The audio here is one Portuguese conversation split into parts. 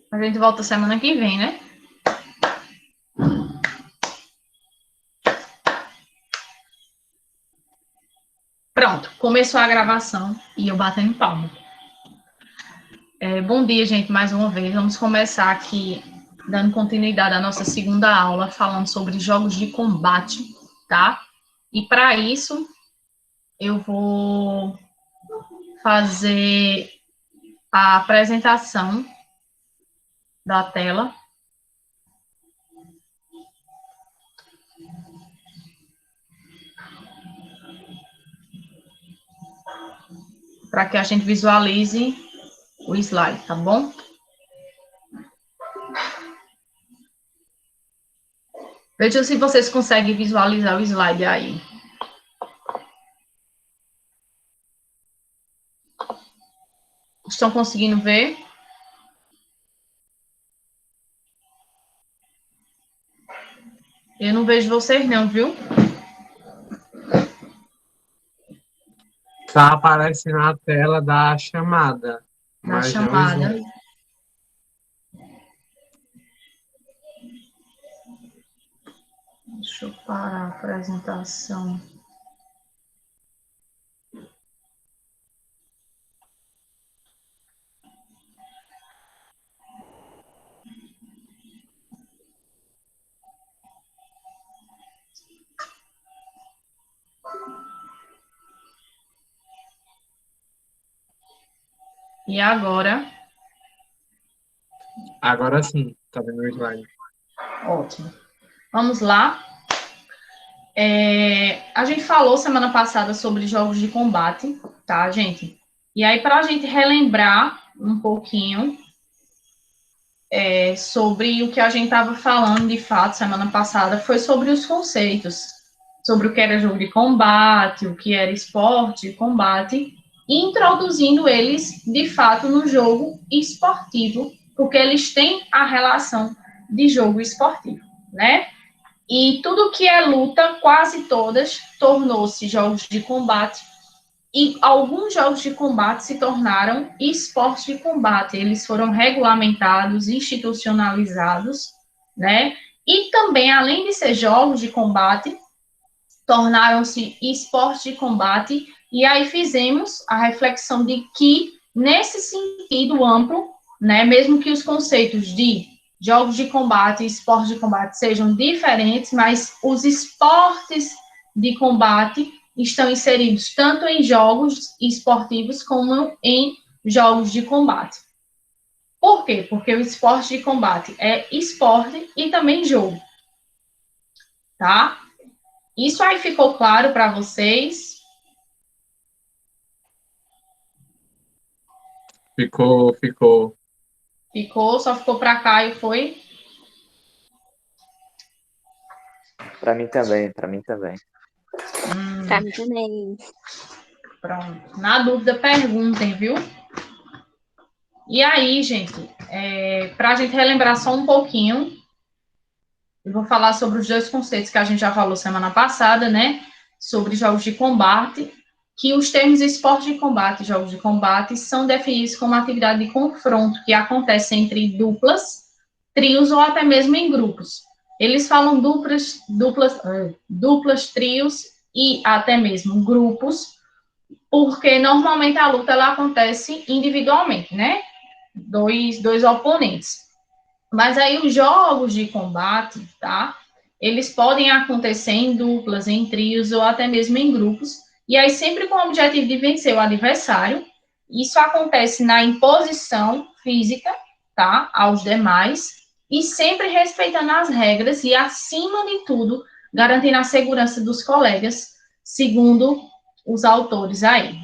A gente volta semana que vem, né? Pronto, começou a gravação e eu batendo palma. Bom dia, gente, mais uma vez. Vamos começar aqui, dando continuidade à nossa segunda aula, falando sobre jogos de combate, tá? E para isso, eu vou fazer a apresentação da tela. Para que a gente visualize o slide, tá bom? Veja se vocês conseguem visualizar o slide aí. Estão conseguindo ver? Eu não vejo vocês não, viu? Tá aparecendo na tela da chamada. Da chamada. Deixa eu parar a apresentação. E agora? Agora sim, tá vendo o slide. Ótimo. Vamos lá. A gente falou semana passada sobre jogos de combate, tá, gente? E aí, para a gente relembrar um pouquinho sobre o que a gente estava falando, de fato, semana passada, foi sobre os conceitos, sobre o que era jogo de combate, o que era esporte de combate, introduzindo eles, de fato, no jogo esportivo, porque eles têm a relação de jogo esportivo, né? E tudo que é luta, quase todas, tornou-se jogos de combate, e alguns jogos de combate se tornaram esportes de combate. Eles foram regulamentados, institucionalizados, né? E também, além de ser jogos de combate, tornaram-se esportes de combate. E aí fizemos a reflexão de que, nesse sentido amplo, né, mesmo que os conceitos de jogos de combate e esportes de combate sejam diferentes, mas os esportes de combate estão inseridos tanto em jogos esportivos como em jogos de combate. Por quê? Porque o esporte de combate é esporte e também jogo. Tá? Isso aí ficou claro para vocês? Ficou. Ficou, só ficou para cá e foi? Para mim também. Pra mim também. Pronto. Na dúvida, perguntem, viu? E aí, gente, para a gente relembrar só um pouquinho, eu vou falar sobre os dois conceitos que a gente já falou semana passada, né? Sobre jogos de combate, que os termos esporte de combate e jogos de combate são definidos como atividade de confronto que acontece entre duplas, trios ou até mesmo em grupos. Eles falam duplas, trios e até mesmo grupos, porque normalmente a luta ela acontece individualmente, né? Dois oponentes. Mas aí os jogos de combate, tá? Eles podem acontecer em duplas, em trios ou até mesmo em grupos, e aí sempre com o objetivo de vencer o adversário. Isso acontece na imposição física, tá? Aos demais, e sempre respeitando as regras e, acima de tudo, garantindo a segurança dos colegas, segundo os autores aí.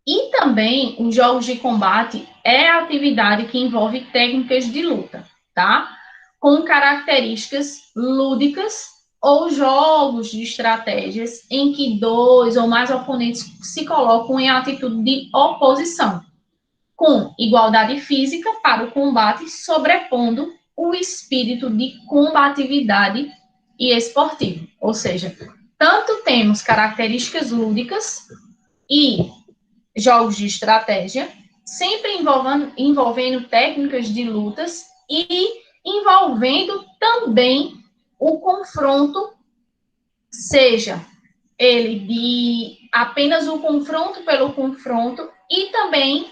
E também, os jogos de combate é a atividade que envolve técnicas de luta, tá? Com características lúdicas ou jogos de estratégias em que dois ou mais oponentes se colocam em atitude de oposição, com igualdade física para o combate, sobrepondo o espírito de combatividade e esportivo. Ou seja, tanto temos características lúdicas e jogos de estratégia, sempre envolvendo técnicas de lutas e envolvendo também o confronto, seja ele de apenas o confronto pelo confronto e também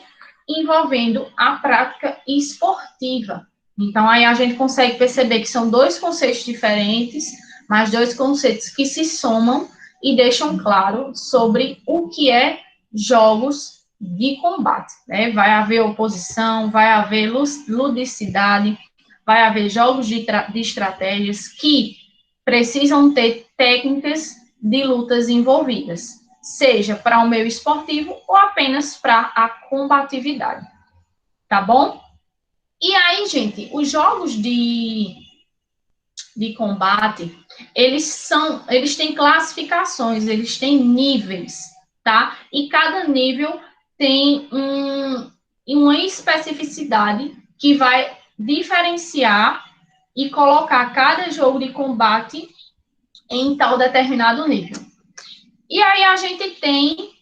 envolvendo a prática esportiva. Então, aí a gente consegue perceber que são dois conceitos diferentes, mas dois conceitos que se somam e deixam claro sobre o que é jogos de combate. Né? Vai haver oposição, vai haver ludicidade, vai haver jogos de estratégias que precisam ter técnicas de lutas envolvidas, seja para o meio esportivo ou apenas para a combatividade. Tá bom? E aí, gente, os jogos de combate, eles têm classificações, eles têm níveis, tá? E cada nível tem uma especificidade que vai diferenciar e colocar cada jogo de combate em tal determinado nível. E aí a gente tem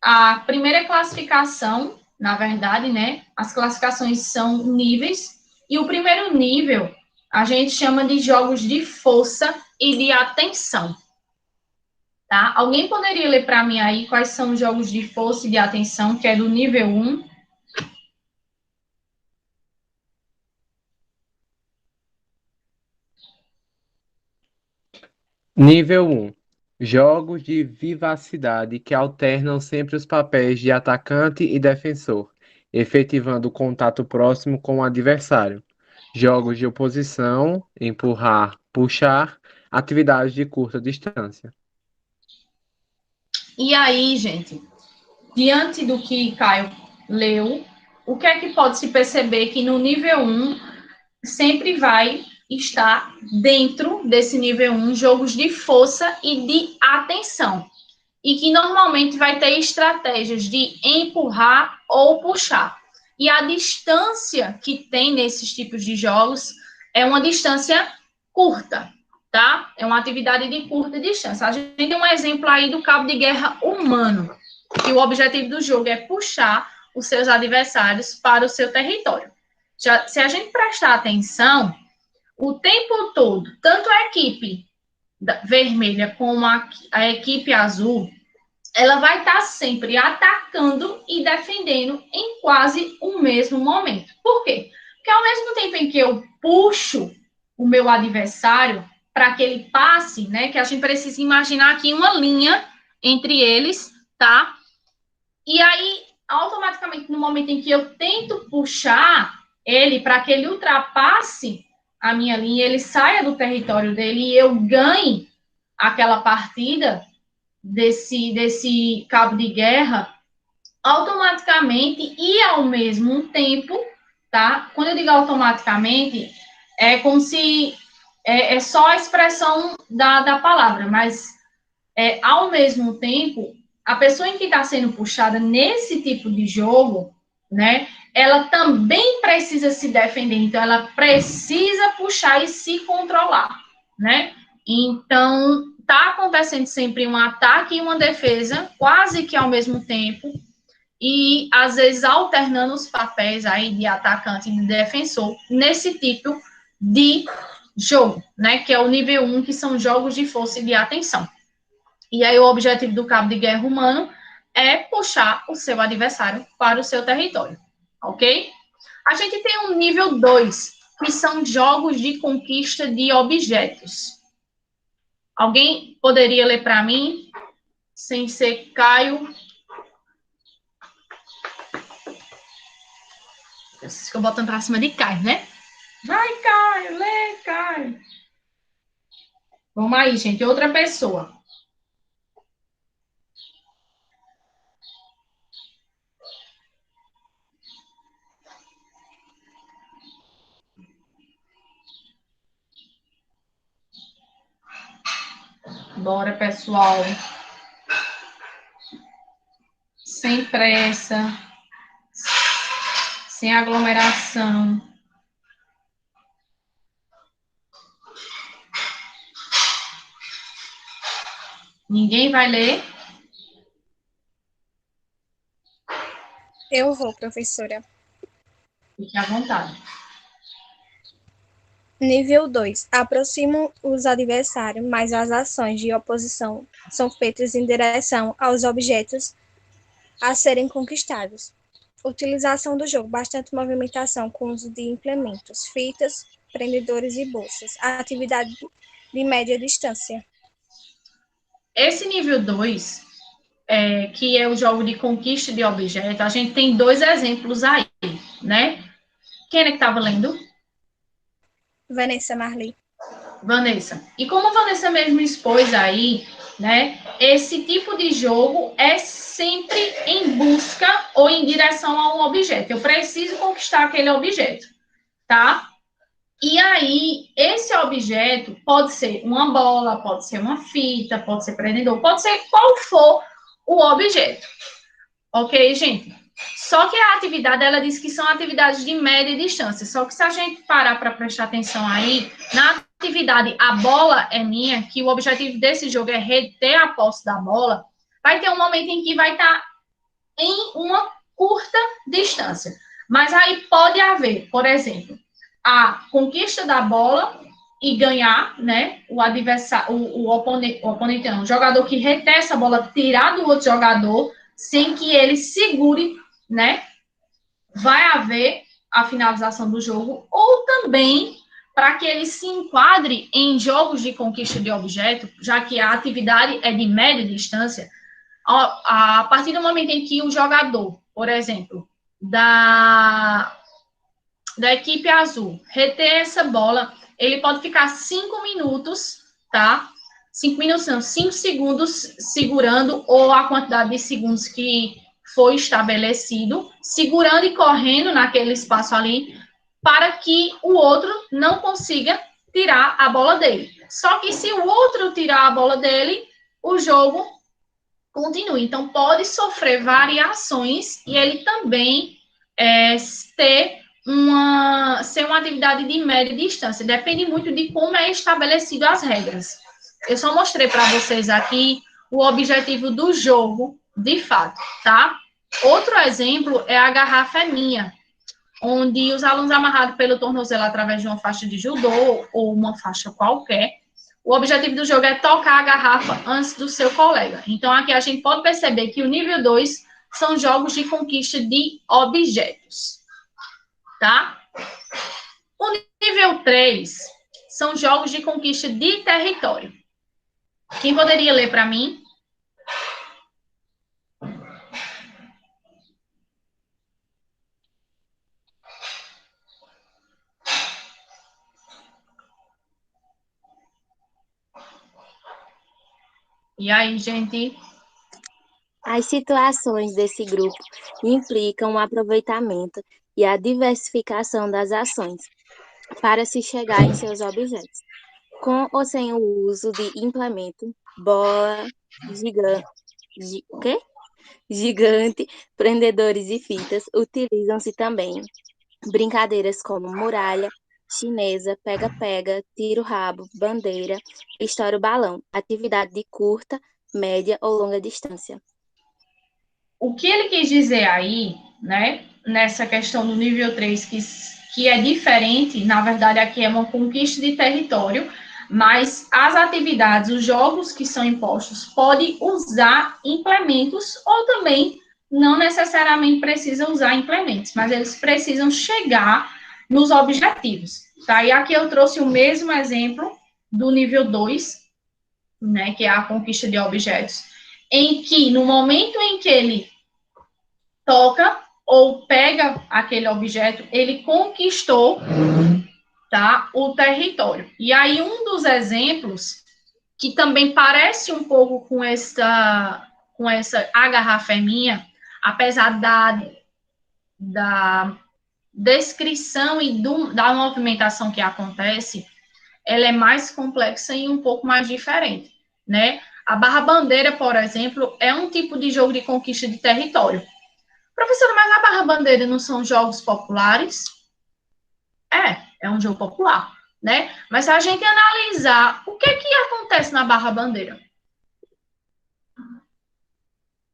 a primeira classificação, na verdade, né? As classificações são níveis, e o primeiro nível a gente chama de jogos de força e de atenção. Tá? Alguém poderia ler para mim aí quais são os jogos de força e de atenção, que é do nível 1? Nível 1. Jogos de vivacidade que alternam sempre os papéis de atacante e defensor, efetivando o contato próximo com o adversário. Jogos de oposição, empurrar, puxar, atividades de curta distância. E aí, gente, diante do que Caio leu, o que é que pode se perceber que no nível 1 sempre vai estar dentro desse nível 1 jogos de força e de atenção. E que normalmente vai ter estratégias de empurrar ou puxar. E a distância que tem nesses tipos de jogos é uma distância curta, tá? É uma atividade de curta distância. A gente tem um exemplo aí do cabo de guerra humano, que o objetivo do jogo é puxar os seus adversários para o seu território. Já, se a gente prestar atenção, o tempo todo, tanto a equipe vermelha como a equipe azul, ela vai estar sempre atacando e defendendo em quase o mesmo momento. Por quê? Porque ao mesmo tempo em que eu puxo o meu adversário para que ele passe, né, que a gente precisa imaginar aqui uma linha entre eles, tá? E aí, automaticamente, no momento em que eu tento puxar ele para que ele ultrapasse a minha linha, ele saia do território dele e eu ganhe aquela partida desse cabo de guerra, automaticamente e ao mesmo tempo, tá? Quando eu digo automaticamente, é como se é só a expressão da palavra, mas ao mesmo tempo, a pessoa em que está sendo puxada nesse tipo de jogo, né, ela também precisa se defender, então ela precisa puxar e se controlar, né? Então, está acontecendo sempre um ataque e uma defesa, quase que ao mesmo tempo, e às vezes alternando os papéis aí de atacante e de defensor nesse tipo de jogo, né, que é o nível 1, que são jogos de força e de atenção. E aí o objetivo do cabo de guerra humano é puxar o seu adversário para o seu território, ok? A gente tem um nível 2, que são jogos de conquista de objetos. Alguém poderia ler para mim, sem ser Caio? Vocês ficam botando para cima de Caio, né? Vai, Caio, lê, Caio. Vamos aí, gente, outra pessoa. Bora, pessoal. Sem pressa. Sem aglomeração. Ninguém vai ler? Eu vou, professora. Fique à vontade. Nível 2. Aproximam os adversários, mas as ações de oposição são feitas em direção aos objetos a serem conquistados. Utilização do jogo. Bastante movimentação com uso de implementos, fitas, prendedores e bolsas. Atividade de média distância. Esse nível 2, que é o jogo de conquista de objeto, a gente tem 2 exemplos aí, né? Quem é que estava lendo? Vanessa Marley. Vanessa. E como a Vanessa mesmo expôs aí, né? Esse tipo de jogo é sempre em busca ou em direção a um objeto. Eu preciso conquistar aquele objeto, tá? E aí, esse objeto pode ser uma bola, pode ser uma fita, pode ser prendedor, pode ser qual for o objeto. Ok, gente? Só que a atividade, ela diz que são atividades de média distância. Só que se a gente parar para prestar atenção aí, na atividade a bola é minha, que o objetivo desse jogo é reter a posse da bola, vai ter um momento em que vai estar em uma curta distância. Mas aí pode haver, por exemplo, a conquista da bola e ganhar, né? O adversário, o oponente não, o jogador que reter essa bola, tirar do outro jogador sem que ele segure, né? Vai haver a finalização do jogo, ou também para que ele se enquadre em jogos de conquista de objeto, já que a atividade é de média distância, a partir do momento em que o jogador, por exemplo, da equipe azul reter essa bola, ele pode ficar 5 minutos, tá? 5 minutos não, 5 segundos segurando, ou a quantidade de segundos que foi estabelecido, segurando e correndo naquele espaço ali, para que o outro não consiga tirar a bola dele. Só que se o outro tirar a bola dele, o jogo continua. Então, pode sofrer variações e ele também ser uma atividade de média distância. Depende muito de como é estabelecido as regras. Eu só mostrei para vocês aqui o objetivo do jogo, de fato, tá? Outro exemplo é a garrafa é minha, onde os alunos amarrados pelo tornozelo através de uma faixa de judô ou uma faixa qualquer, o objetivo do jogo é tocar a garrafa antes do seu colega. Então, aqui a gente pode perceber que o nível 2 são jogos de conquista de objetos, tá? O nível 3 são jogos de conquista de território. Quem poderia ler para mim? E aí, gente? As situações desse grupo implicam o aproveitamento e a diversificação das ações para se chegar em seus objetos, com ou sem o uso de implemento, bola, gigante, prendedores e fitas. Utilizam-se também brincadeiras como muralha, chinesa, pega-pega, tiro-rabo, bandeira, estoura-balão, atividade de curta, média ou longa distância. O que ele quis dizer aí, né, nessa questão do nível 3, que é diferente, na verdade, aqui é uma conquista de território, mas as atividades, os jogos que são impostos, podem usar implementos ou também não necessariamente precisam usar implementos, mas eles precisam chegar nos objetivos, tá? E aqui eu trouxe o mesmo exemplo do nível 2, né, que é a conquista de objetos, em que no momento em que ele toca ou pega aquele objeto, ele conquistou, tá, o território. E aí um dos exemplos que também parece um pouco com essa a garrafa é minha, apesar da descrição e da movimentação que acontece, ela é mais complexa e um pouco mais diferente, né? A barra bandeira, por exemplo, é um tipo de jogo de conquista de território. Professora, mas a barra bandeira não são jogos populares? É um jogo popular, né? Mas se a gente analisar o que acontece na barra bandeira?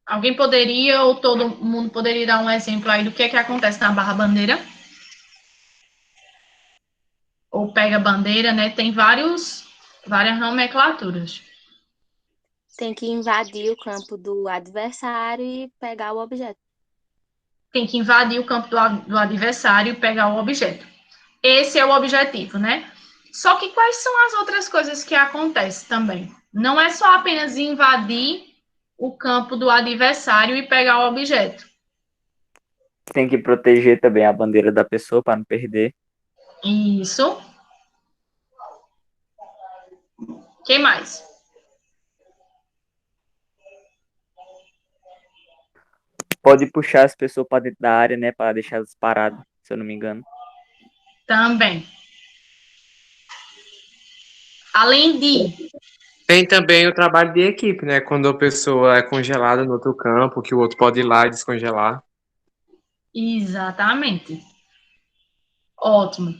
Alguém poderia, ou todo mundo poderia dar um exemplo aí do que é que acontece na barra-bandeira? Ou pega-bandeira, né? Tem várias nomenclaturas. Tem que invadir o campo do adversário e pegar o objeto. Tem que invadir o campo do adversário e pegar o objeto. Esse é o objetivo, né? Só que quais são as outras coisas que acontecem também? Não é só apenas invadir o campo do adversário e pegar o objeto. Tem que proteger também a bandeira da pessoa para não perder. Isso. Que mais? Pode puxar as pessoas para dentro da área, né? Para deixar elas paradas, se eu não me engano. Também. Além de... Tem também o trabalho de equipe, né? Quando a pessoa é congelada no outro campo, que o outro pode ir lá e descongelar. Exatamente. Ótimo.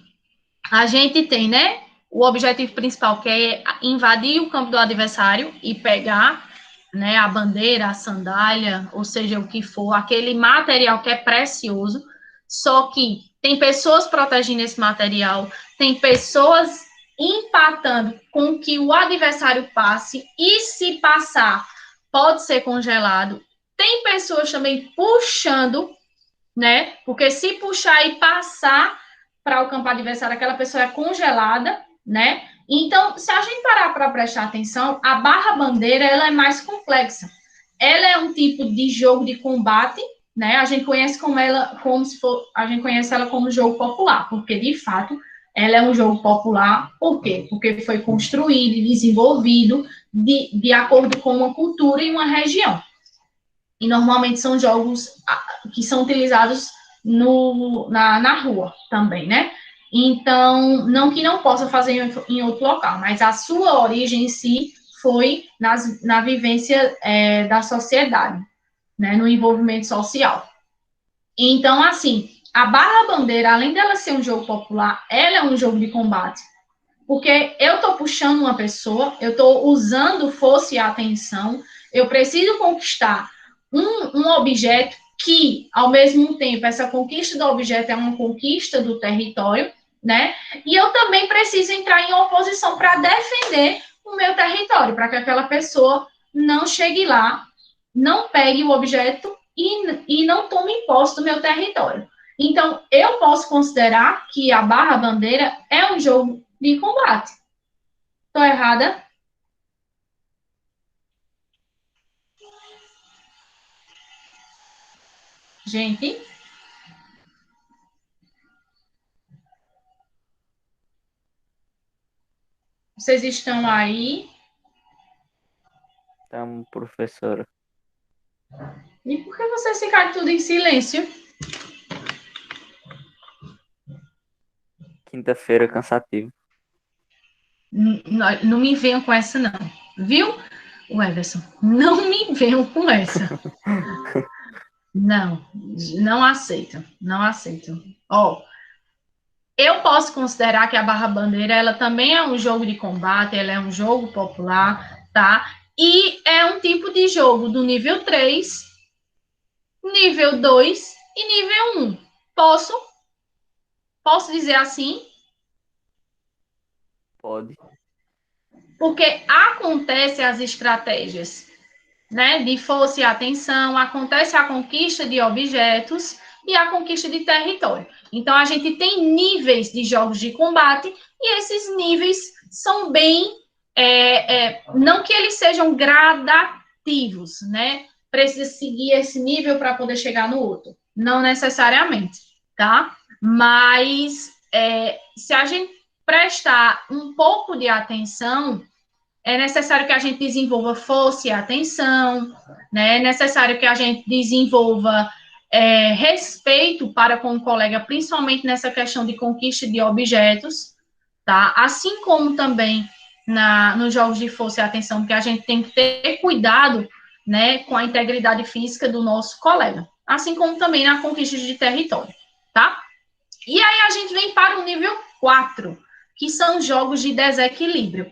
A gente tem, né, o objetivo principal, que é invadir o campo do adversário e pegar, né, a bandeira, a sandália, ou seja, o que for, aquele material que é precioso, só que tem pessoas protegendo esse material, tem pessoas empatando com que o adversário passe, e se passar, pode ser congelado. Tem pessoas também puxando, né, porque se puxar e passar para o campo adversário, aquela pessoa é congelada, né? Então, se a gente parar para prestar atenção, a barra-bandeira ela é mais complexa. Ela é um tipo de jogo de combate, né? A gente conhece a gente conhece ela como jogo popular, porque de fato ela é um jogo popular. Por quê? Porque foi construído e desenvolvido de acordo com uma cultura e uma região. E normalmente são jogos que são utilizados na rua também, né? Então, não que não possa fazer em outro local, mas a sua origem em si foi na vivência da sociedade, né? No envolvimento social. Então, assim, a barra-bandeira, além dela ser um jogo popular, ela é um jogo de combate. Porque eu estou puxando uma pessoa, eu estou usando força e atenção, eu preciso conquistar um objeto que, ao mesmo tempo, essa conquista do objeto é uma conquista do território, né? E eu também preciso entrar em oposição para defender o meu território, para que aquela pessoa não chegue lá, não pegue o objeto e não tome posse do meu território. Então, eu posso considerar que a barra-bandeira é um jogo de combate. Estou errada? Gente? Vocês estão aí? Então, professora. E por que vocês ficaram tudo em silêncio? Quinta-feira cansativo. Não me venham com essa, não. Viu, Everson? Não me venham com essa. Não, não aceito. Não aceito. Ó, eu posso considerar que a barra-bandeira, ela também é um jogo de combate, ela é um jogo popular, tá? E é um tipo de jogo do nível 3, nível 2 e nível 1. Posso dizer assim? Pode. Porque acontece as estratégias, né, de força e atenção, acontece a conquista de objetos e a conquista de território. Então, a gente tem níveis de jogos de combate e esses níveis são bem... não que eles sejam gradativos, né? Precisa seguir esse nível para poder chegar no outro. Não necessariamente, tá? Mas se a gente prestar um pouco de atenção, é necessário que a gente desenvolva força e atenção, né? É necessário que a gente desenvolva respeito para com o colega, principalmente nessa questão de conquista de objetos, tá? Assim como também nos jogos de força e atenção, que a gente tem que ter cuidado, né, com a integridade física do nosso colega, assim como também na conquista de território, tá? E aí a gente vem para o nível 4, que são jogos de desequilíbrio.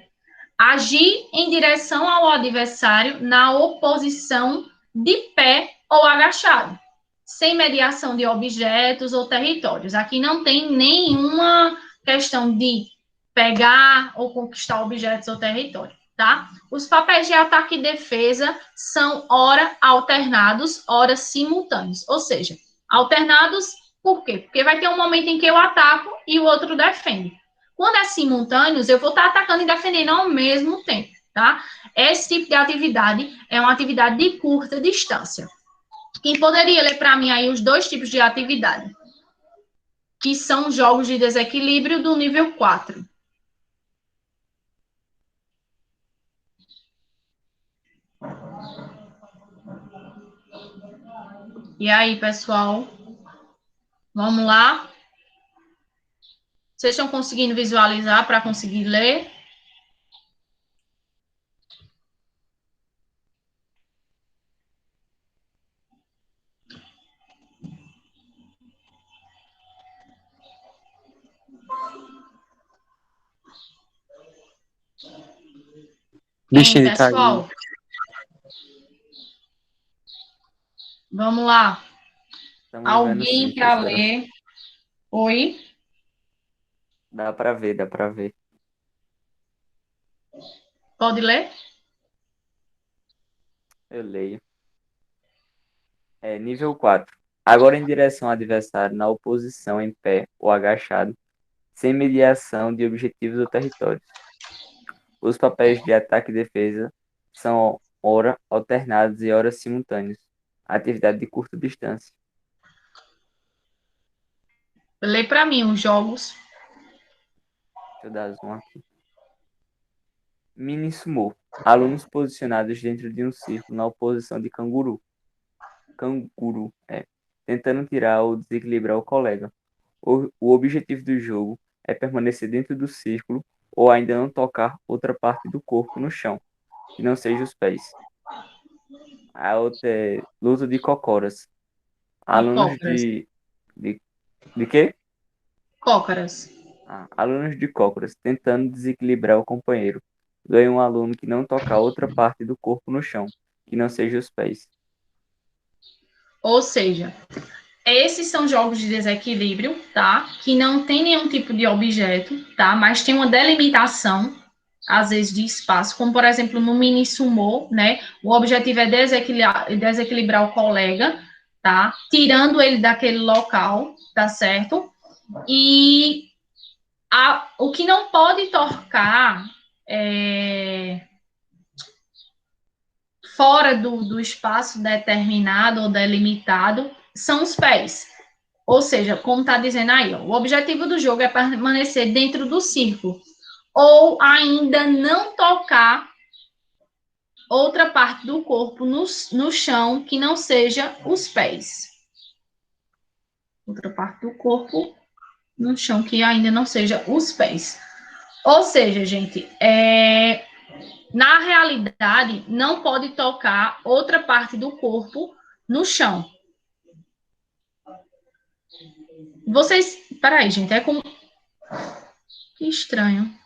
Agir em direção ao adversário na oposição de pé ou agachado, sem mediação de objetos ou territórios. Aqui não tem nenhuma questão de pegar ou conquistar objetos ou território, tá? Os papéis de ataque e defesa são ora alternados, ora simultâneos. Ou seja, alternados por quê? Porque vai ter um momento em que eu ataco e o outro defende. Quando é simultâneos, eu vou estar atacando e defendendo ao mesmo tempo, tá? Esse tipo de atividade é uma atividade de curta distância. Quem poderia ler para mim aí os dois tipos de atividade? Que são jogos de desequilíbrio do nível 4. E aí, pessoal? Vamos lá? Vocês estão conseguindo visualizar para conseguir ler? Bichinho de Pessoal? carinho. Vamos lá. Estamos vendo Alguém sim, para professora. ler? Oi? Dá pra ver, dá pra ver. Pode ler? Eu leio. Nível 4. Agora em direção ao adversário, na oposição em pé ou agachado, sem mediação de objetivos ou territórios. Os papéis de ataque e defesa são ora alternados e ora simultâneos. Atividade de curta distância. Lê para mim os jogos. Deixa eu dar zoom aqui. Mini sumo. Alunos posicionados dentro de um círculo na oposição de canguru. Tentando tirar ou desequilibrar o colega. O objetivo do jogo é permanecer dentro do círculo ou ainda não tocar outra parte do corpo no chão, que não seja os pés. A outra é luta de cocoras. Alunos Cócoras. de quê? Cócoras. Alunos de cócoras tentando desequilibrar o companheiro. Ganha um aluno que não tocar outra parte do corpo no chão, que não seja os pés. Ou seja, esses são jogos de desequilíbrio, tá? Que não tem nenhum tipo de objeto, tá? Mas tem uma delimitação, às vezes, de espaço, como, por exemplo, no mini sumô, né? O objetivo é desequilibrar o colega, tá? Tirando ele daquele local, tá certo? E o que não pode tocar fora do espaço determinado ou delimitado são os pés. Ou seja, como está dizendo aí, ó, o objetivo do jogo é permanecer dentro do círculo ou ainda não tocar outra parte do corpo no chão que não seja os pés. Outra parte do corpo no chão que ainda não seja os pés. Ou seja, gente, na realidade, não pode tocar outra parte do corpo no chão. Vocês... Peraí, gente, é como... Que estranho.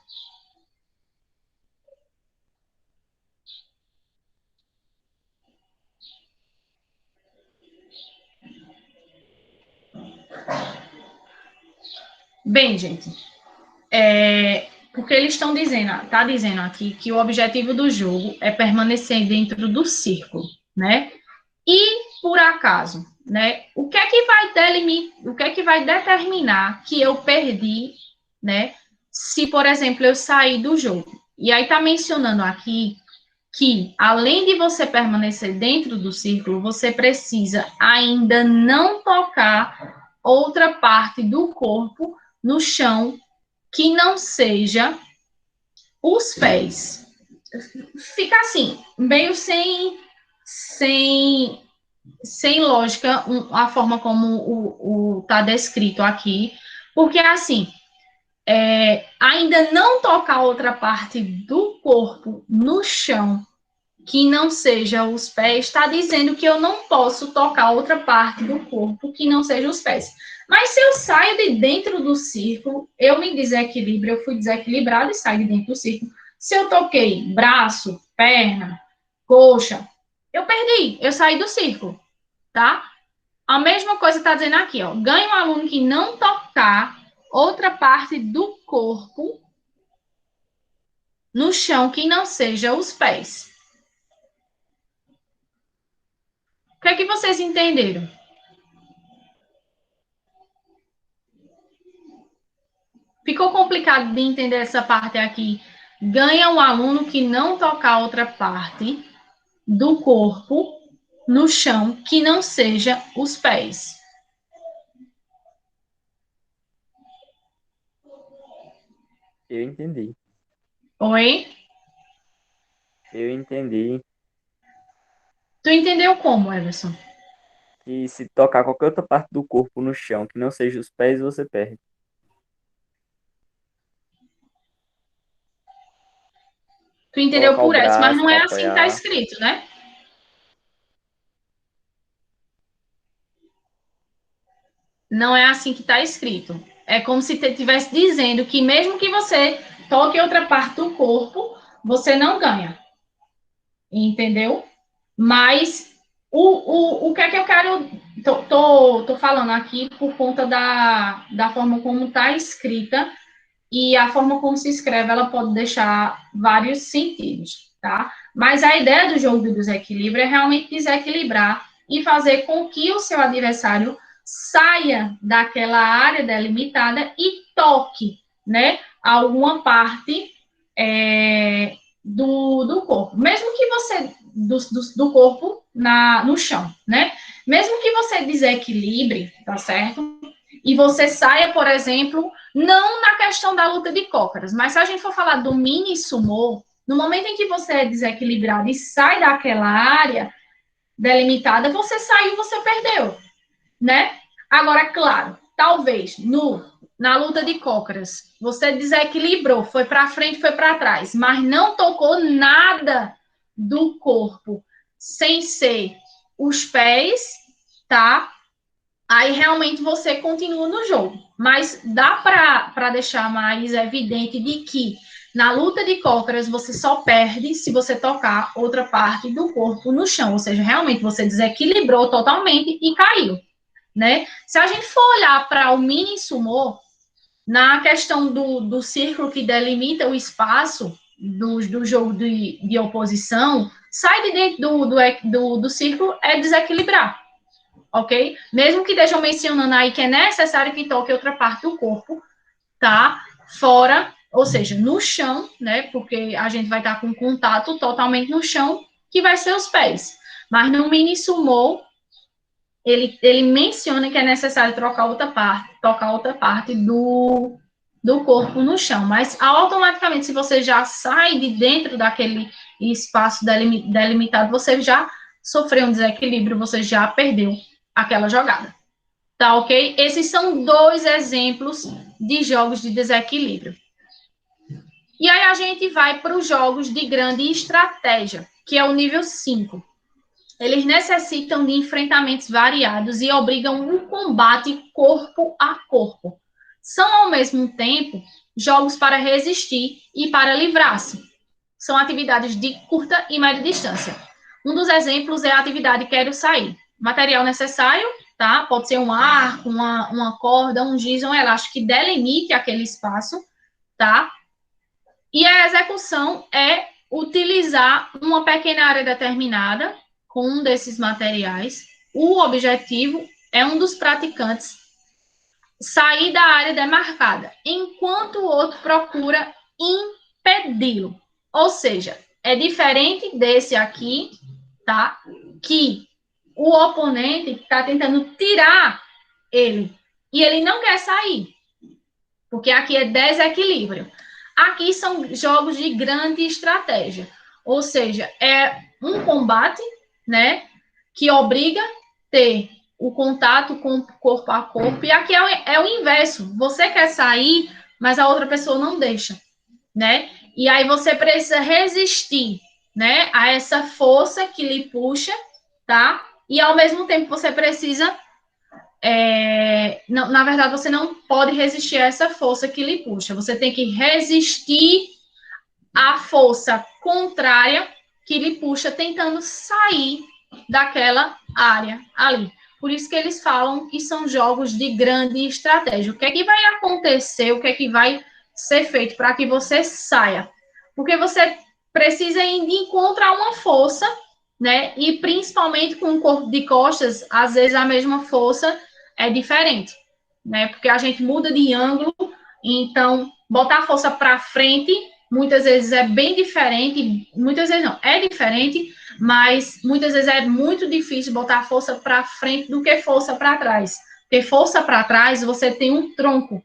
Bem, gente, porque eles estão dizendo, tá dizendo aqui que o objetivo do jogo é permanecer dentro do círculo, né? E, por acaso, né, o que é que vai determinar que eu perdi, né, se, por exemplo, eu sair do jogo? E aí tá mencionando aqui que, além de você permanecer dentro do círculo, você precisa ainda não tocar outra parte do corpo no chão que não seja os pés. Fica assim, meio sem lógica a forma como está descrito aqui, porque assim, ainda não tocar outra parte do corpo no chão que não seja os pés, está dizendo que eu não posso tocar outra parte do corpo que não seja os pés. Mas se eu saio de dentro do círculo, eu me desequilibro, eu fui desequilibrado e saio de dentro do círculo. Se eu toquei braço, perna, coxa, eu perdi, eu saí do círculo, tá? A mesma coisa está dizendo aqui, ó. Ganha um aluno que não tocar outra parte do corpo no chão que não seja os pés. O que é que vocês entenderam? Ficou complicado de entender essa parte aqui. Ganha um aluno que não tocar outra parte do corpo no chão que não seja os pés. Eu entendi. Oi? Eu entendi Tu entendeu como, Everson? que se tocar qualquer outra parte do corpo no chão, que não seja os pés, você perde. Tu entendeu Colocar o por essa, mas braço não para é assim que está apoiar. escrito, né? Não é assim que está escrito. É como se estivesse dizendo que mesmo que você toque outra parte do corpo, você não ganha. Entendeu? Mas o que é que eu quero. Tô falando aqui por conta da forma como está escrita e a forma como se escreve, ela pode deixar vários sentidos, tá? Mas a ideia do jogo do desequilíbrio é realmente desequilibrar e fazer com que o seu adversário saia daquela área delimitada e toque, né, alguma parte do corpo. Mesmo que você, do corpo no chão, né? Mesmo que você desequilibre, tá certo? E você saia, por exemplo, não na questão da luta de cócaras, mas se a gente for falar do mini sumô, no momento em que você é desequilibrado e sai daquela área delimitada, você saiu, você perdeu, né? Agora, claro, talvez na luta de cócaras, você desequilibrou, foi para frente, foi para trás, mas não tocou nada do corpo, sem ser os pés, tá? Aí realmente você continua no jogo. Mas dá para deixar mais evidente de que na luta de cócaras você só perde se você tocar outra parte do corpo no chão, ou seja, realmente você desequilibrou totalmente e caiu, né? Se a gente for olhar para o mini sumô, na questão do círculo que delimita o espaço do jogo de oposição, sai de dentro do círculo é desequilibrar, ok? Mesmo que estejam mencionando aí que é necessário que toque outra parte do corpo, tá? Fora, ou seja, no chão, né? Porque a gente vai estar com contato totalmente no chão, que vai ser os pés. Mas no mini sumô, ele menciona que é necessário tocar outra parte do corpo no chão. Mas automaticamente, se você já sai de dentro daquele espaço delimitado, você já sofreu um desequilíbrio, você já perdeu aquela jogada. Tá ok? Esses são 2 exemplos de jogos de desequilíbrio. E aí a gente vai para os jogos de grande estratégia, que é o nível 5. Eles necessitam de enfrentamentos variados e obrigam um combate corpo a corpo. São, ao mesmo tempo, jogos para resistir e para livrar-se. São atividades de curta e média distância. Um dos exemplos é a atividade Quero Sair. Material necessário, tá? Pode ser um arco, uma corda, um giz, um elástico que delimite aquele espaço, tá? E a execução é utilizar uma pequena área determinada com um desses materiais. O objetivo é um dos praticantes sair da área demarcada, enquanto o outro procura impedi-lo. Ou seja, é diferente desse aqui, tá? Que o oponente está tentando tirar ele e ele não quer sair, porque aqui é desequilíbrio. Aqui são jogos de grande estratégia, ou seja, é um combate, né, que obriga a ter o contato com o corpo a corpo, e aqui é o inverso, você quer sair, mas a outra pessoa não deixa, né, e aí você precisa resistir, né, a essa força que lhe puxa, tá, e ao mesmo tempo você precisa não, na verdade, você não pode resistir a essa força que lhe puxa. Você tem que resistir à força contrária que lhe puxa tentando sair daquela área ali. Por isso que eles falam que são jogos de grande estratégia. O que é que vai acontecer, o que é que vai ser feito para que você saia? Porque você precisa ir de encontro a uma força, né? E principalmente com o corpo de costas, às vezes a mesma força é diferente, né? Porque a gente muda de ângulo, então botar a força para frente muitas vezes é bem diferente, muitas vezes não, é diferente, mas muitas vezes é muito difícil botar a força para frente do que força para trás. Porque força para trás você tem um tronco,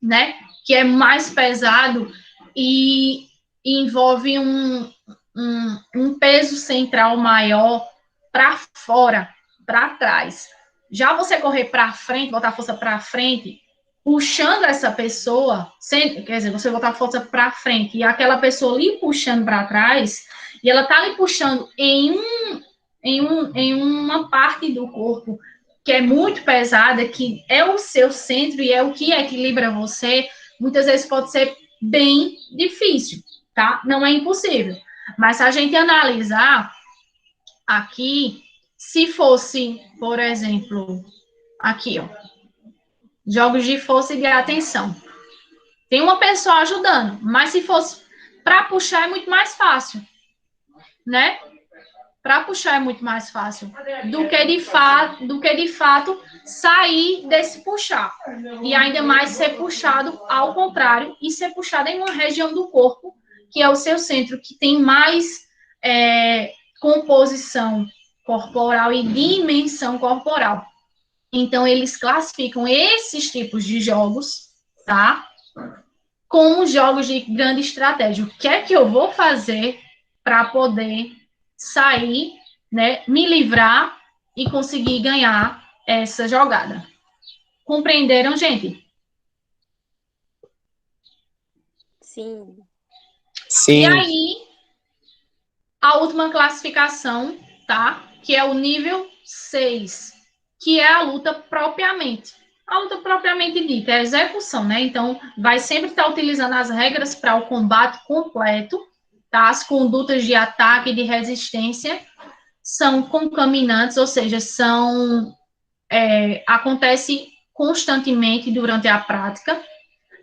né? Que é mais pesado e envolve um peso central maior para fora, para trás. Já você correr para frente, botar a força para frente, puxando essa pessoa, quer dizer, você botar a força para frente e aquela pessoa lhe puxando para trás, e ela tá lhe puxando em uma parte do corpo que é muito pesada, que é o seu centro e é o que equilibra você, muitas vezes pode ser bem difícil, tá? Não é impossível. Mas se a gente analisar aqui, se fosse, por exemplo, aqui, ó, jogos de força e de atenção. Tem uma pessoa ajudando, mas se fosse para puxar é muito mais fácil, né? Para puxar é muito mais fácil do que de fato sair desse puxar. E ainda mais ser puxado ao contrário e ser puxado em uma região do corpo que é o seu centro, que tem mais composição corporal e dimensão corporal. Então, eles classificam esses tipos de jogos, tá? Como jogos de grande estratégia. O que é que eu vou fazer para poder sair, né, me livrar e conseguir ganhar essa jogada? Compreenderam, gente? Sim. Sim. E aí, a última classificação, tá? Que é o nível 6, que é a luta propriamente. A luta propriamente dita é a execução, né? Então, vai sempre estar utilizando as regras para o combate completo, tá? As condutas de ataque e de resistência são concomitantes, ou seja, acontece constantemente durante a prática.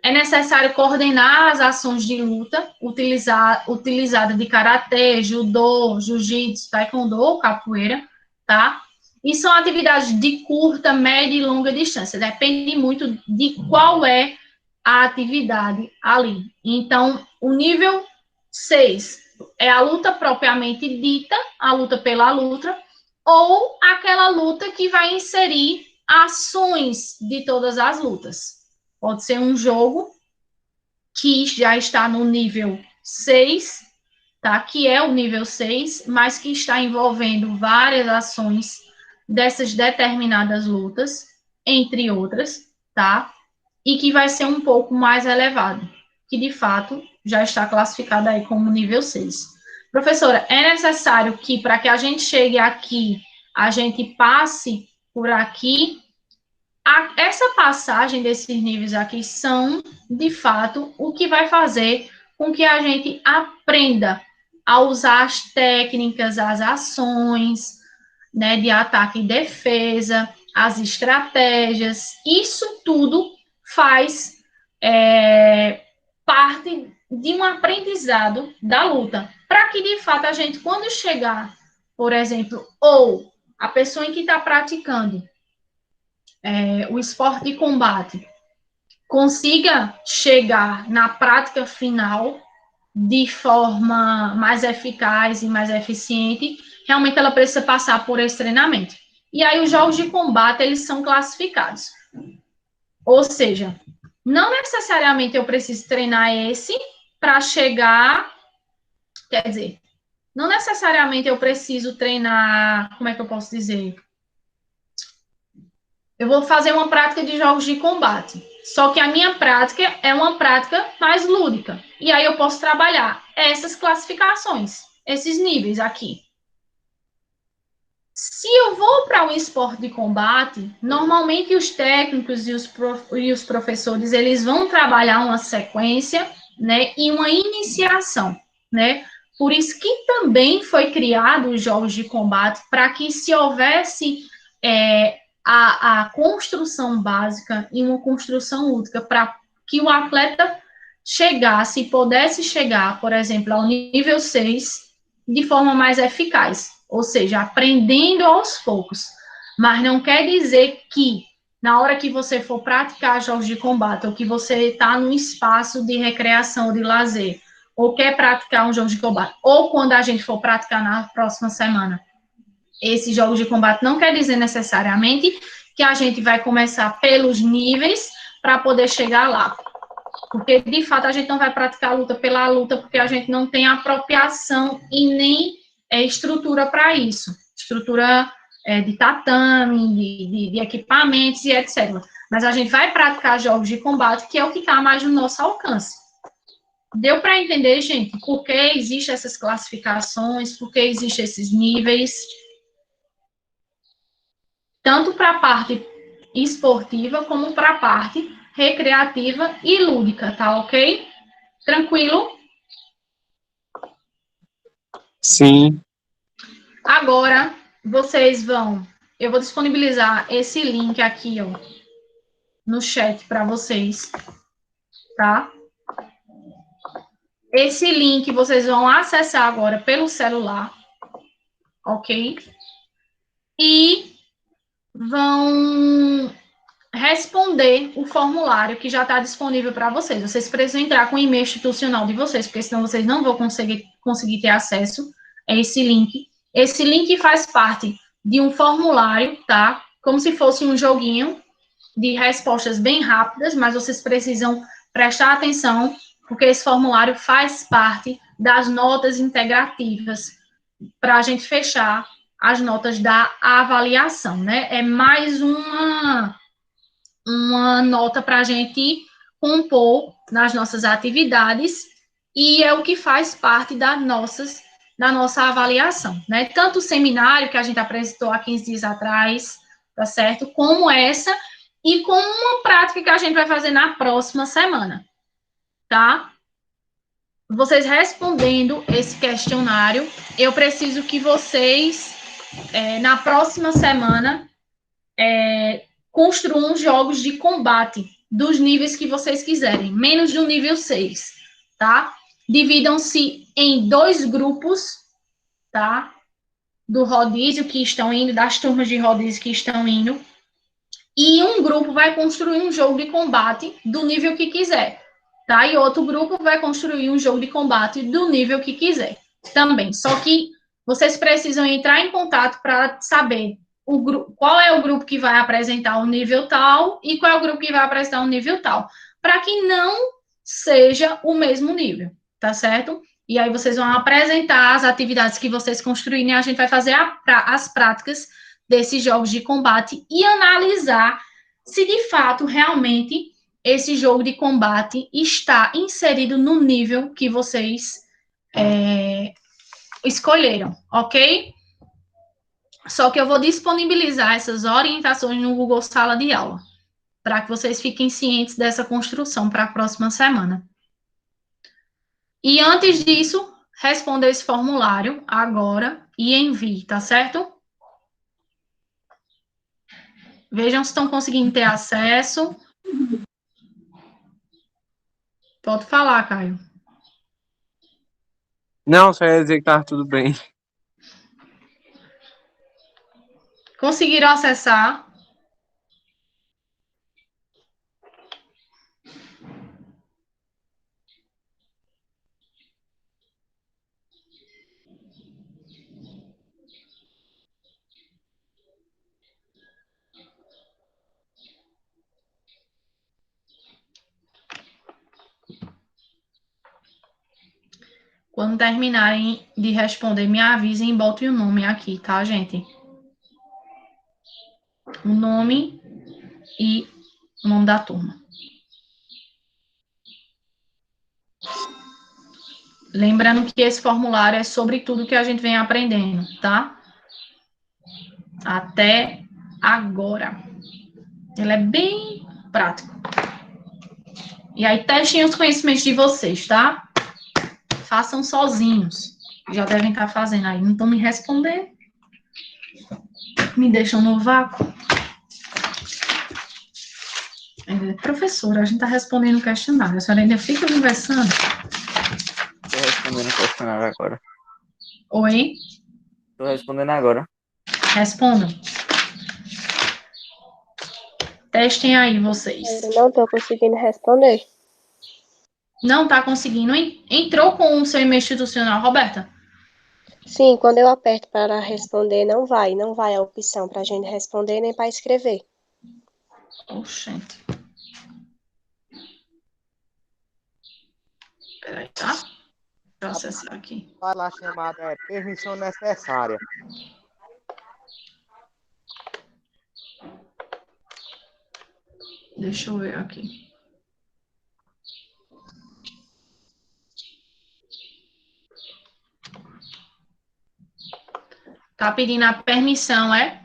É necessário coordenar as ações de luta utilizada de karatê, judô, jiu-jitsu, taekwondo ou capoeira, tá? E são atividades de curta, média e longa distância. Depende muito de qual é a atividade ali. Então, o nível 6 é a luta propriamente dita, a luta pela luta, ou aquela luta que vai inserir ações de todas as lutas. Pode ser um jogo que já está no nível 6, tá? Que é o nível 6, mas que está envolvendo várias ações dessas determinadas lutas, entre outras, tá? E que vai ser um pouco mais elevado, que de fato já está classificado aí como nível 6. Professora, é necessário que para que a gente chegue aqui, a gente passe por aqui. Essa passagem desses níveis aqui são, de fato, o que vai fazer com que a gente aprenda a usar as técnicas, as ações, né, de ataque e defesa, as estratégias. Isso tudo faz parte de um aprendizado da luta, para que, de fato, a gente, quando chegar, por exemplo, ou a pessoa em que está praticando o esporte de combate consiga chegar na prática final de forma mais eficaz e mais eficiente, realmente ela precisa passar por esse treinamento. E aí os jogos de combate, eles são classificados. Ou seja, não necessariamente eu preciso treinar esse para chegar, quer dizer, não necessariamente eu preciso treinar, como é que eu posso dizer? Eu vou fazer uma prática de jogos de combate. Só que a minha prática é uma prática mais lúdica. E aí eu posso trabalhar essas classificações, esses níveis aqui. Se eu vou para um esporte de combate, normalmente os técnicos e os professores, eles vão trabalhar uma sequência, né, e uma iniciação, né, Por isso que também foi criado os jogos de combate, para que se houvesse a construção básica e uma construção útil para que o atleta chegasse e pudesse chegar, por exemplo, ao nível 6 de forma mais eficaz, ou seja, aprendendo aos poucos. Mas não quer dizer que na hora que você for praticar jogos de combate, ou que você está num espaço de recreação ou de lazer, ou quer praticar um jogo de combate, ou quando a gente for praticar na próxima semana, esses jogos de combate não quer dizer necessariamente que a gente vai começar pelos níveis para poder chegar lá. Porque, de fato, a gente não vai praticar a luta pela luta, porque a gente não tem apropriação e nem estrutura para isso. Estrutura de tatame, de equipamentos e etc. Mas a gente vai praticar jogos de combate, que é o que está mais no nosso alcance. Deu para entender, gente, por que existem essas classificações, por que existem esses níveis? Tanto para a parte esportiva, como para a parte recreativa e lúdica, tá ok? Tranquilo? Sim. Agora, eu vou disponibilizar esse link aqui, ó, no chat para vocês, tá? Esse link vocês vão acessar agora pelo celular, ok? E vão responder o formulário que já está disponível para vocês. Vocês precisam entrar com o e-mail institucional de vocês, porque senão vocês não vão conseguir ter acesso a esse link. Esse link faz parte de um formulário, tá? Como se fosse um joguinho de respostas bem rápidas, mas vocês precisam prestar atenção, porque esse formulário faz parte das notas integrativas para a gente fechar as notas da avaliação, né? É mais uma nota para a gente compor nas nossas atividades e é o que faz parte da nossa avaliação, né? Tanto o seminário que a gente apresentou há 15 dias atrás, tá certo? Como essa e como uma prática que a gente vai fazer na próxima semana, tá? Vocês respondendo esse questionário, eu preciso que vocês, na próxima semana, construam jogos de combate dos níveis que vocês quiserem, menos do nível 6, tá? Dividam-se em 2 grupos, tá? Do rodízio que estão indo, das turmas de rodízio que estão indo, e um grupo vai construir um jogo de combate do nível que quiser, tá? E outro grupo vai construir um jogo de combate do nível que quiser também. Só que vocês precisam entrar em contato para saber qual é o grupo que vai apresentar o nível tal e qual é o grupo que vai apresentar o nível tal, para que não seja o mesmo nível, tá certo? E aí vocês vão apresentar as atividades que vocês construírem e a gente vai fazer as práticas desses jogos de combate e analisar se de fato realmente esse jogo de combate está inserido no nível que vocês escolheram, ok? Só que eu vou disponibilizar essas orientações no Google Sala de Aula, para que vocês fiquem cientes dessa construção para a próxima semana. E antes disso, responda esse formulário agora e envie, tá certo? Vejam se estão conseguindo ter acesso. Pode falar, Caio. Não, só ia dizer que estava tudo bem. Conseguiram acessar? Quando terminarem de responder, me avisem e botem o nome aqui, tá, gente? O nome e o nome da turma. Lembrando que esse formulário é sobre tudo que a gente vem aprendendo, tá? Até agora. Ele é bem prático. E aí, testem os conhecimentos de vocês, tá? Façam sozinhos. Já devem estar fazendo aí. Não estão me respondendo. Me deixam no vácuo. Professora, a gente está respondendo o questionário. A senhora ainda fica conversando? Tô respondendo o questionário agora. Oi? Tô respondendo agora. Respondam. Testem aí vocês. Eu não estou conseguindo responder. Não está conseguindo? Entrou com o seu e-mail institucional, Roberta? Sim, quando eu aperto para responder, não vai a opção para a gente responder nem para escrever. Oxente. Peraí, tá? Deixa eu acessar aqui. Fala a chamada é permissão necessária. Deixa eu ver aqui. Tá pedindo a permissão, é?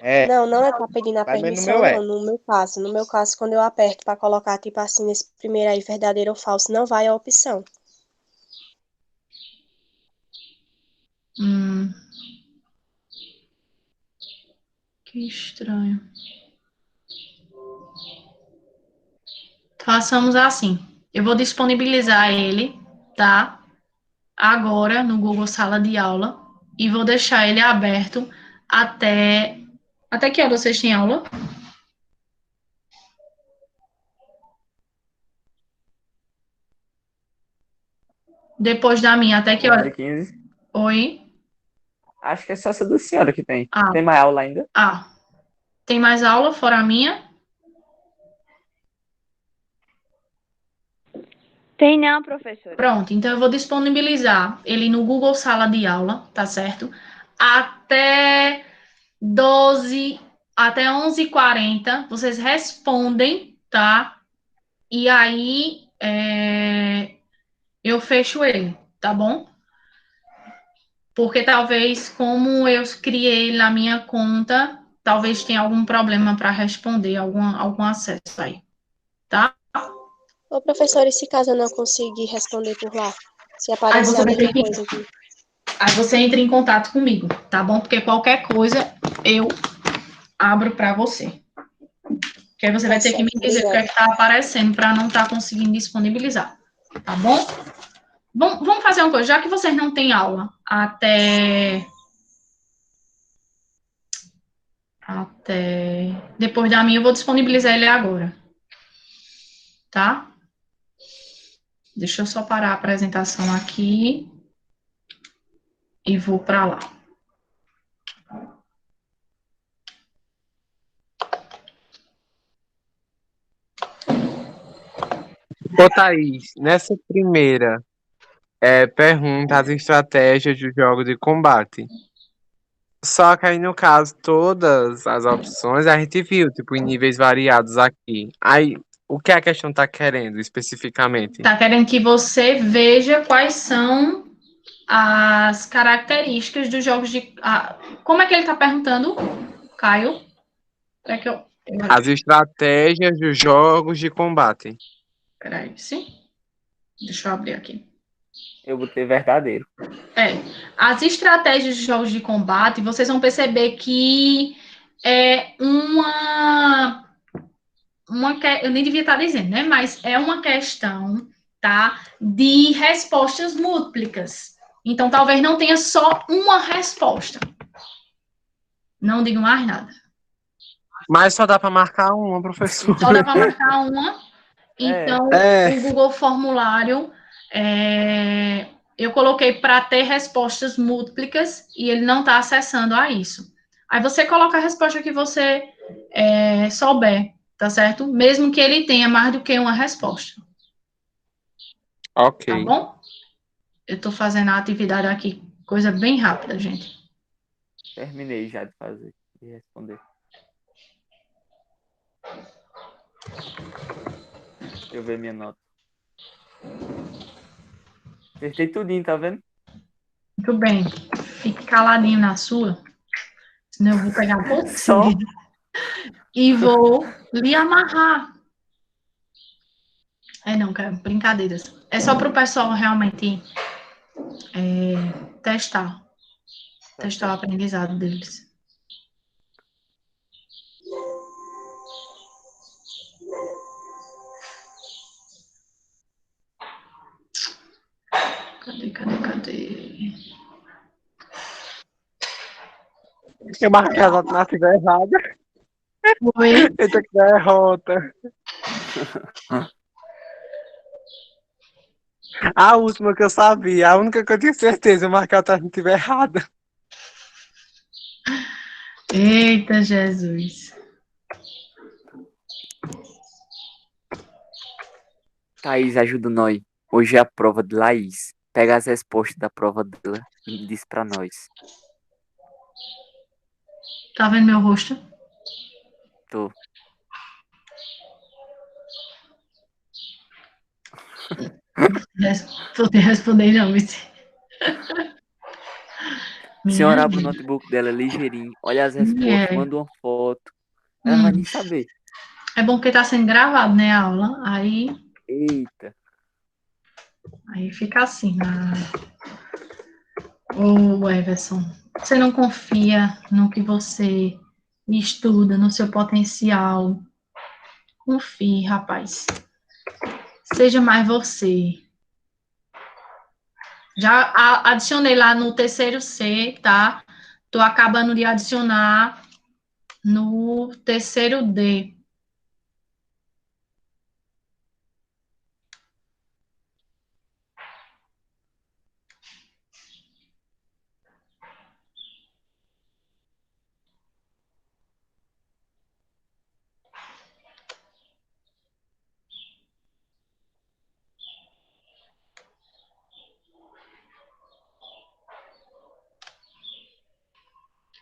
É, Não é para pedir na pelo menos no permissão, meu é. não. No meu caso, quando eu aperto para colocar, tipo assim, nesse primeiro aí, verdadeiro ou falso, não vai a opção. Que estranho. Façamos assim. Eu vou disponibilizar ele, tá? Agora no Google Sala de Aula e vou deixar ele aberto até que hora vocês têm aula? Depois da minha, até que hora? 11h15. Oi? Acho que é só essa da senhora que tem. Ah. Tem mais aula ainda? Tem mais aula fora a minha? Tem não, professora. Pronto, então eu vou disponibilizar ele no Google Sala de Aula, tá certo? Até 11h40, vocês respondem, tá? E aí eu fecho ele, tá bom? Porque talvez, como eu criei ele na minha conta, talvez tenha algum problema para responder, algum acesso aí, tá? Ô, professor, e se caso eu não conseguir responder por lá? Se Aí aparecer você a vai ter mesma que... coisa aqui. Aí você entra em contato comigo, tá bom? Porque qualquer coisa eu abro para você. Que aí você vai ter que me dizer o que é que está aparecendo para não estar conseguindo disponibilizar, tá bom? Vamos fazer uma coisa, já que vocês não têm aula até depois da minha, eu vou disponibilizar ele agora, tá? Deixa eu só parar a apresentação aqui e vou para lá. Ô, Thaís, nessa primeira pergunta, as estratégias do jogo de combate. Só que aí, no caso, todas as opções a gente viu, tipo, em níveis variados aqui. Aí, o que a questão tá querendo, especificamente? Tá querendo que você veja quais são as características dos jogos de... como é que ele tá perguntando, Caio? É que eu... As estratégias dos jogos de combate. Peraí, sim? Deixa eu abrir aqui. Eu botei verdadeiro. As estratégias de jogos de combate, vocês vão perceber que é eu nem devia estar dizendo, né? Mas é uma questão, tá? De respostas múltiplas. Então, talvez não tenha só uma resposta. Não digo mais nada. Mas só dá para marcar uma, professor. Só dá para marcar uma. Então, o Google Formulário, eu coloquei para ter respostas múltiplas e ele não está acessando a isso. Aí você coloca a resposta que você souber, tá certo? Mesmo que ele tenha mais do que uma resposta. Ok. Tá bom? Eu estou fazendo a atividade aqui. Coisa bem rápida, gente. Terminei já de fazer e responder. Deixa eu ver minha nota. Acertei tudinho, tá vendo? Muito bem. Fique caladinho na sua. Senão eu vou pegar você Só? e vou lhe amarrar. Não, cara, brincadeiras. É só para o pessoal realmente testar Tá o certo. aprendizado deles. Cadê? Eu marquei as alternativas erradas. Oi? Eita, que derrota. A última que eu sabia, a única que eu tinha certeza, eu marquei a alternativa errada. Eita, Jesus. Thaís, ajuda nós. Hoje é a prova de Laís. Pega as respostas da prova dela e diz pra nós. Tá vendo meu rosto? Tô. Poder responder não, Vici. Senhora, Minha abre o gente. notebook dela ligeirinho, olha as respostas, É. manda uma foto. Ela não vai nem Hum. saber. É bom que tá sendo gravado, né, a aula. Eita. Aí fica assim. Ô, Everson, você não confia no que você estuda, no seu potencial. Confie, rapaz. Seja mais você. Já adicionei lá no terceiro C, tá? Tô acabando de adicionar no terceiro D.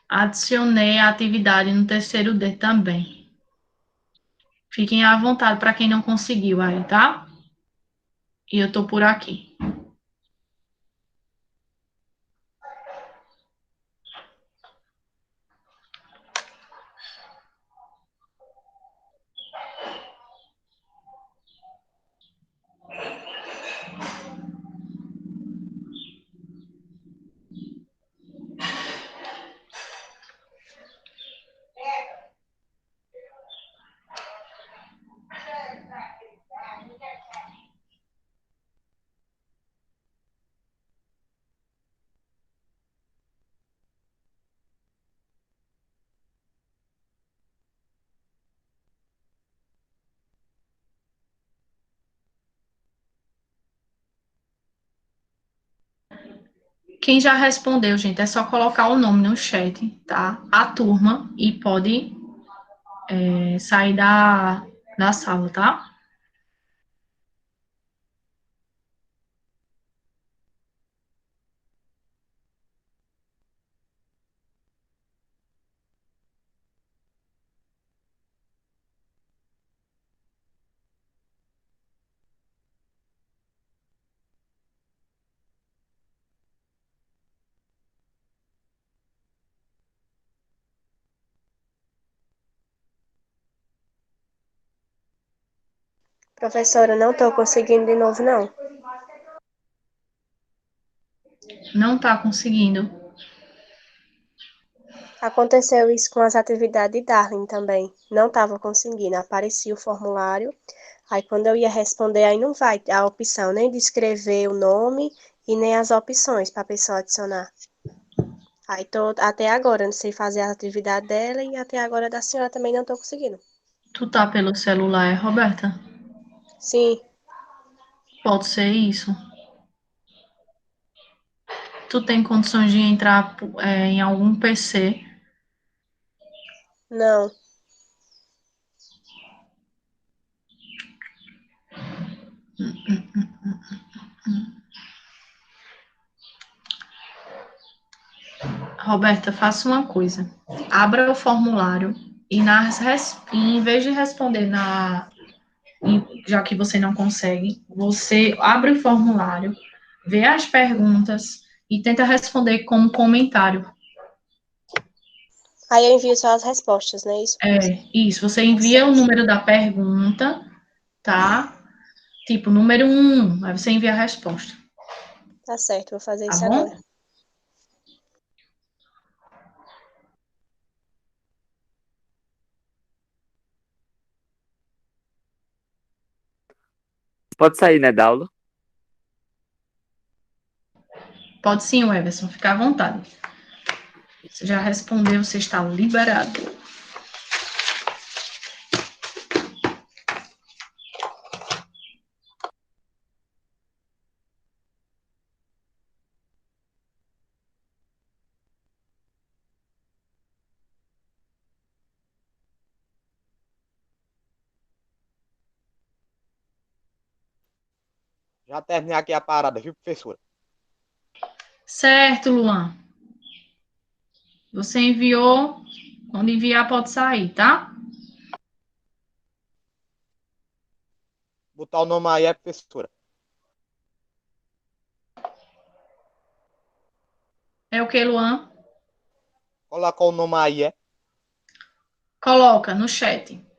Adicionei a atividade no terceiro D também. Fiquem à vontade para quem não conseguiu aí, tá? E eu tô por aqui. Quem já respondeu, gente, é só colocar o nome no chat, tá? A turma e pode sair da sala, tá? Professora, não estou conseguindo de novo, não. Não tá conseguindo. Aconteceu isso com as atividades de Darling também. Não estava conseguindo. Aparecia o formulário. Aí quando eu ia responder, aí não vai a opção nem de escrever o nome e nem as opções para a pessoa adicionar. Aí tô até agora, não sei fazer a atividade dela e até agora da senhora também não estou conseguindo. Tu tá pelo celular, Roberta? Sim, Pode ser isso. Tu tem condições de entrar em algum PC? não. Roberta, faça uma coisa. Abra o formulário e em vez de responder já que você não consegue, você abre o formulário, vê as perguntas e tenta responder como comentário. Aí eu envio só as respostas, não é isso? Isso, você Tá envia o certo. número da pergunta, tá? Tipo, número 1, aí você envia a resposta. Tá certo, vou fazer Tá isso bom? agora. Pode sair, né, da aula? Pode sim, Everson, fica à vontade. Você já respondeu, você está liberado. Já terminei aqui a parada, viu, professora? Certo, Luan. Você enviou. Quando enviar, pode sair, tá? Botar o nome aí, professora. É o que, Luan? Colocar o nome aí, Coloca no chat.